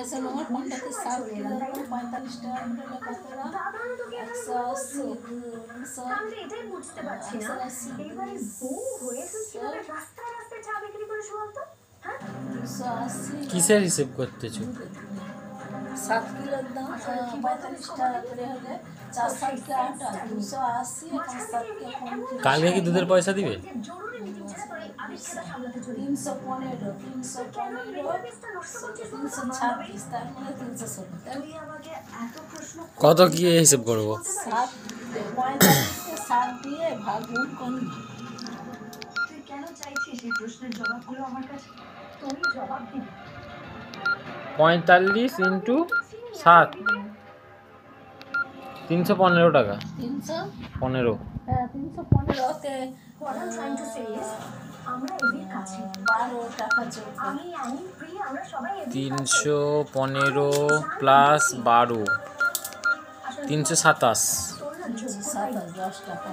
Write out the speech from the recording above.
ऐसे number कोनটাতে 7 kilo 45 টাকা করে কতরা 180 আমি তো এটাই বুঝতে পারছি না এইবারে বউ হয়ে তুই কিভাবে রাস্তায় রাস্তায় চা বিক্রি করিস বলতো? হ্যাঁ 280 কিসের হিসেব করতেছো? 7 কিলোর দাম 45 টাকা করে হলে 4 7 কে 8 280 এখন 7 কে 35 কালকে কি দুধের পয়সা দিবে? জরুরি মিটিং ছিল তোর এই আবিষ্কারটা সামলাতে চলে 315 326 তার মানে 370 তুই আমাকে এত প্রশ্ন কত কি হিসেব করবো? 7 45 7 দিয়ে ভাগুন কোন তুই কেন চাইছিস এই প্রশ্নের জবাবগুলো আমার কাছে? তুই জবাব দিবি 45 ইন্টু 7 315 টাকা 15 হ্যাঁ 315 তে What I'm trying to say is আমরা এদের কাছে 12 টাকা যোগ আমি প্রিয়া আমরা সবাই এদের 315 প্লাস 12 327 তোর না যোগ্য 7 10 টাকা